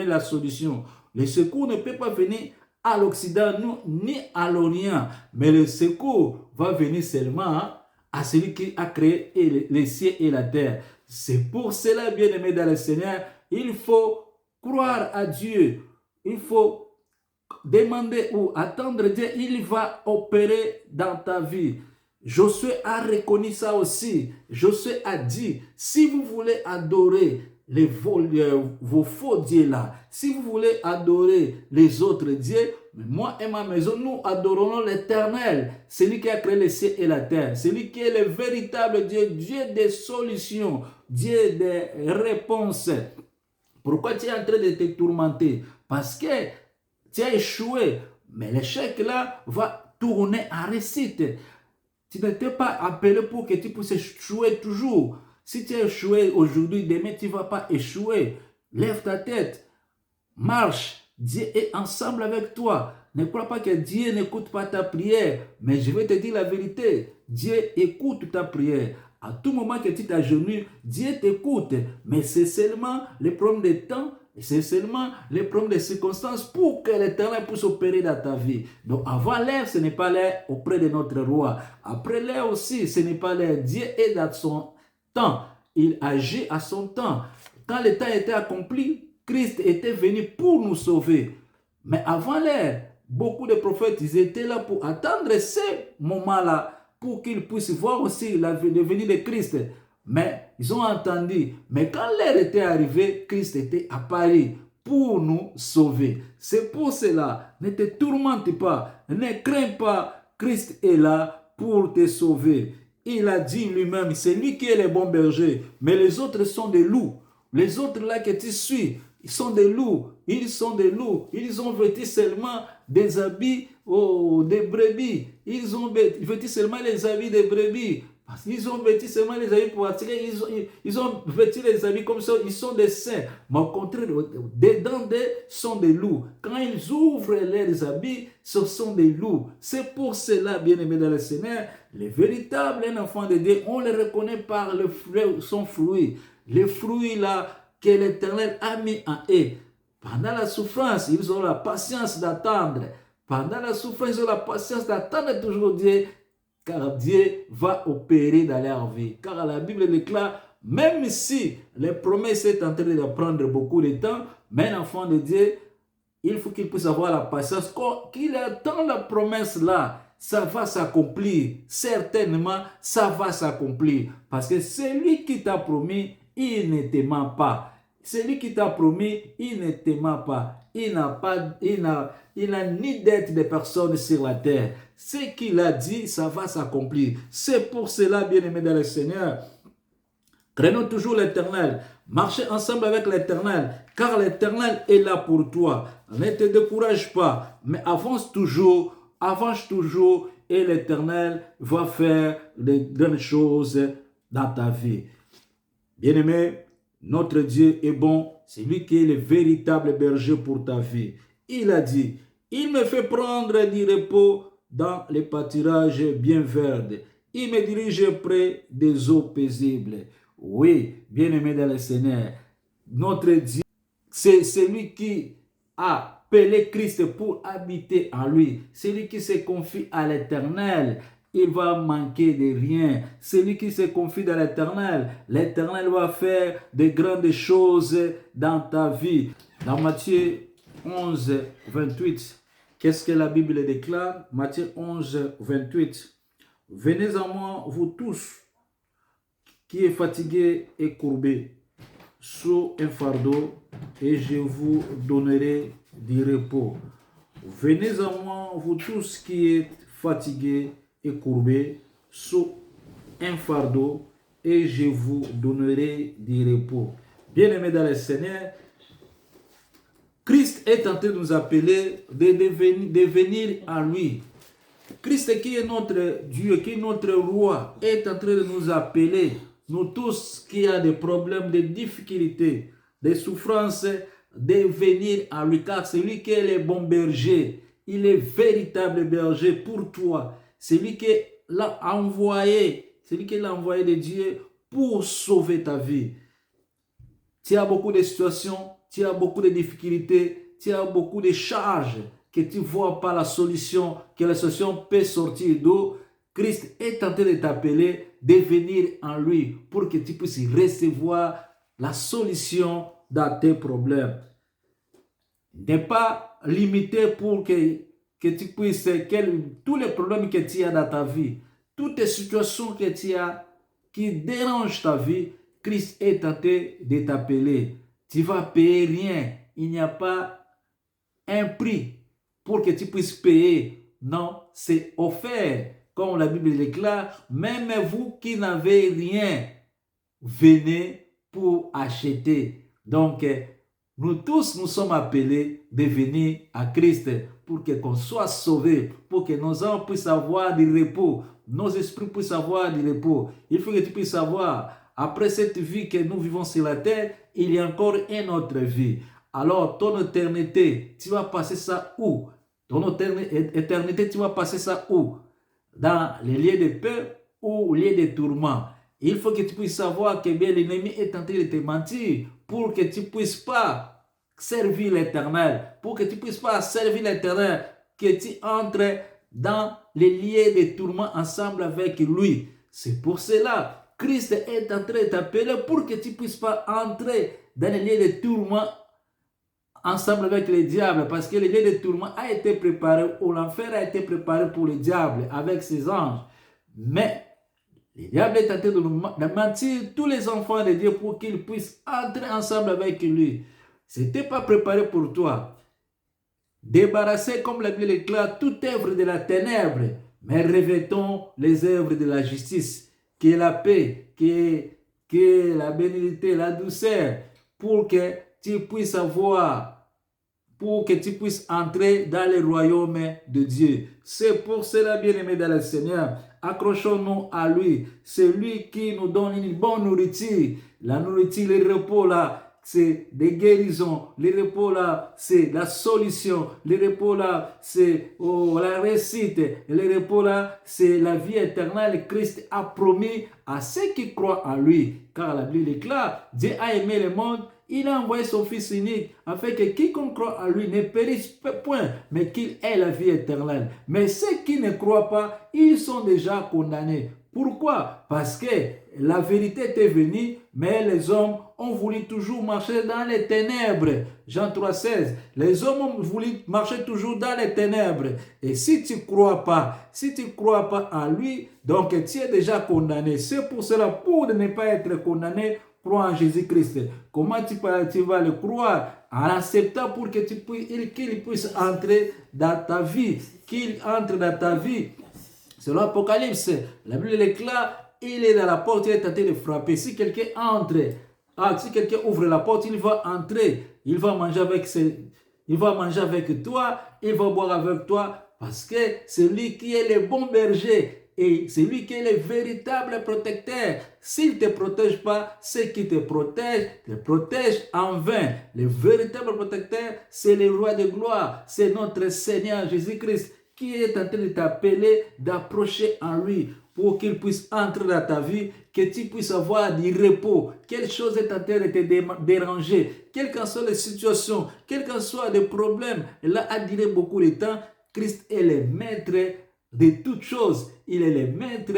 la solution. Le secours ne peut pas venir à l'Occident ni à l'Orient, mais le secours va venir seulement à celui qui a créé les cieux et la terre. C'est pour cela, bien-aimés dans le Seigneur, il faut croire à Dieu. Il faut demander ou attendre Dieu, il va opérer dans ta vie. Josué a reconnu ça aussi. Josué a dit, si vous voulez adorer vos faux dieux là, si vous voulez adorer les autres dieux, moi et ma maison, nous adorons l'Éternel, celui qui a créé les cieux et la terre, celui qui est le véritable Dieu, Dieu des solutions, Dieu des réponses. Pourquoi tu es en train de te tourmenter? Parce que tu as échoué, mais l'échec là va tourner en réussite. Tu n'étais pas appelé pour que tu puisses échouer toujours. Si tu as échoué aujourd'hui, demain tu ne vas pas échouer. Lève ta tête, marche. Dieu est ensemble avec toi. Ne crois pas que Dieu n'écoute pas ta prière, mais je vais te dire la vérité. Dieu écoute ta prière. À tout moment que tu t'agenouilles, Dieu t'écoute. Mais c'est seulement le problème de temps, c'est seulement le problème des circonstances pour que l'Éternel puisse opérer dans ta vie. Donc avant l'heure, ce n'est pas l'heure auprès de notre roi. Après l'heure aussi, ce n'est pas l'heure. Dieu est dans son temps. Il agit à son temps. Quand le temps était accompli, Christ était venu pour nous sauver. Mais avant l'heure, beaucoup de prophètes, ils étaient là pour attendre ce moment-là, pour qu'ils puissent voir aussi le venue de Christ. Mais ils ont entendu. Mais quand l'heure était arrivée, Christ était apparu pour nous sauver. C'est pour cela, ne te tourmente pas, ne crains pas. Christ est là pour te sauver. Il a dit lui-même, c'est lui qui est le bon berger, mais les autres sont des loups. Les autres là que tu suis, ils sont des loups. Ils sont des loups. Ils ont vêtu seulement des habits des brebis. Ils ont vêtu seulement les habits des brebis. Parce qu'ils ont vêtu seulement les habits pour attirer. Ils ont vêtu les habits comme ça. Ils sont des saints. Mais au contraire, dedans d'eux sont des loups. Quand ils ouvrent leurs habits, ce sont des loups. C'est pour cela, bien-aimés dans le Seigneur, les véritables enfants de Dieu, on les reconnaît par son fruit. Les fruits là que l'Éternel a mis en eux. Pendant la souffrance, ils ont la patience d'attendre. Pendant la souffrance, ils ont la patience d'attendre toujours Dieu, car Dieu va opérer dans leur vie. Car la Bible déclare, même si les promesses sont en train de prendre beaucoup de temps, mais l'enfant de Dieu, il faut qu'il puisse avoir la patience. Qu'il attend la promesse là, ça va s'accomplir. Certainement, ça va s'accomplir. Parce que celui qui t'a promis, il ne te ment pas. Celui qui t'a promis, il ne te ment pas. Il n'a ni dette de personne sur la terre. Ce qu'il a dit, ça va s'accomplir. C'est pour cela, bien-aimés dans le Seigneur, craignons toujours l'Éternel. Marchez ensemble avec l'Éternel, car l'Éternel est là pour toi. Ne te décourage pas, mais avance toujours, et l'Éternel va faire de grandes choses dans ta vie. Bien-aimé, notre Dieu est bon, c'est lui qui est le véritable berger pour ta vie. Il a dit, il me fait prendre du repos dans les pâturages bien verts. Il me dirige près des eaux paisibles. Oui, bien-aimé dans le Seigneur, notre Dieu, c'est celui qui a appelé Christ pour habiter en lui. Celui qui se confie à l'Éternel, il va manquer de rien. Celui qui se confie dans l'Éternel, l'Éternel va faire de grandes choses dans ta vie. Dans Matthieu 11, 28, qu'est-ce que la Bible déclare? Matthieu 11, 28. Venez à moi, vous tous, qui êtes fatigués et courbés, sous un fardeau, et je vous donnerai du repos. Venez à moi, vous tous qui êtes fatigués et courbés, sous un fardeau, et je vous donnerai du repos. Bien-aimés dans le Seigneur, Christ est en train de nous appeler de venir à lui. Christ qui est notre Dieu, qui est notre roi, est en train de nous appeler, nous tous qui avons des problèmes, des difficultés, des souffrances, de venir à lui, car c'est lui qui est le bon berger. Il est véritable berger pour toi. C'est lui qui l'a envoyé, c'est lui qui l'a envoyé de Dieu pour sauver ta vie. Tu as beaucoup de situations, tu as beaucoup de difficultés, tu as beaucoup de charges, que tu ne vois pas la solution, que la solution peut sortir d'où, Christ est en train de t'appeler de venir en lui pour que tu puisses recevoir la solution dans tes problèmes. N'est pas limité pour que tu puisses, tous les problèmes que tu as dans ta vie, toutes les situations que tu as qui dérangent ta vie, Christ est tenté de t'appeler. Tu vas payer rien. Il n'y a pas un prix pour que tu puisses payer. Non, c'est offert. Comme la Bible déclare, même vous qui n'avez rien, venez pour acheter. Donc, nous tous, nous sommes appelés de venir à Christ pour qu'on soit sauvés, pour que nos âmes puissent avoir du repos, nos esprits puissent avoir du repos. Il faut que tu puisses savoir, après cette vie que nous vivons sur la terre, il y a encore une autre vie. Alors, ton éternité, tu vas passer ça où? Ton éternité, tu vas passer ça où? Dans les lieux de paix ou les lieux de tourment. Il faut que tu puisses savoir que bien l'ennemi est en train de te mentir pour que tu ne puisses pas servir l'Éternel, pour que tu ne puisses pas servir l'Éternel, que tu entres dans les lieux de tourment ensemble avec lui. C'est pour cela que Christ est en train de t'appeler pour que tu ne puisses pas entrer dans les lieux de tourment ensemble avec le diable, parce que le lieu de tourment a été préparé, ou l'enfer a été préparé pour le diable avec ses anges. Mais le diable est en train de mentir tous les enfants de Dieu pour qu'ils puissent entrer ensemble avec lui. Ce n'était pas préparé pour toi. Débarrasser, comme la Bible déclare, toute œuvre de la ténèbre, mais revêtons les œuvres de la justice, qui est la paix, qui est la bénédiction, la douceur, pour que tu puisses entrer dans le royaume de Dieu. C'est pour cela, bien-aimés dans le Seigneur, accrochons-nous à lui. C'est lui qui nous donne une bonne nourriture. La nourriture, le repos là, c'est des guérisons. Le repos là, c'est la solution. Le repos là, c'est la réussite. Le repos là, c'est la vie éternelle. Christ a promis à ceux qui croient en lui. Car la Bible déclare, Dieu a aimé le monde. Il a envoyé son Fils unique afin que quiconque croit en lui ne périsse point, mais qu'il ait la vie éternelle. Mais ceux qui ne croient pas, ils sont déjà condamnés. Pourquoi? Parce que la vérité était venue, mais les hommes ont voulu toujours marcher dans les ténèbres. Jean 3,16. Les hommes ont voulu marcher toujours dans les ténèbres. Et si tu ne crois pas, en lui, donc tu es déjà condamné. C'est pour cela, pour ne pas être condamné, crois en Jésus-Christ. Comment tu vas le croire? En acceptant pour que qu'il puisse entrer dans ta vie. Qu'il entre dans ta vie. Selon l'Apocalypse, la Bible déclare, il est dans la porte, il est tenté de frapper. Si quelqu'un entre, si quelqu'un ouvre la porte, il va entrer. Il va manger avec toi, il va boire avec toi, parce que c'est lui qui est le bon berger. Et c'est lui qui est le véritable protecteur. S'il ne te protège pas, ceux qui te protègent en vain. Le véritable protecteur, c'est le roi de gloire. C'est notre Seigneur Jésus-Christ qui est en train de t'appeler d'approcher en lui pour qu'il puisse entrer dans ta vie, que tu puisses avoir du repos. Quelque chose est en train de te déranger. Quelles qu'en soient les situations, quels qu'en soient les problèmes, là a duré beaucoup de temps, Christ est le maître de toutes choses. Il est le maître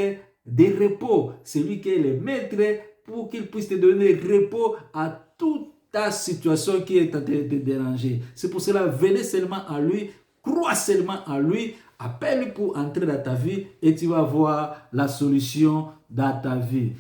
des repos. C'est lui qui est le maître pour qu'il puisse te donner repos à toute ta situation qui est en train de te déranger. C'est pour cela, venez seulement à lui, crois seulement à lui, appelle-lui pour entrer dans ta vie et tu vas voir la solution dans ta vie.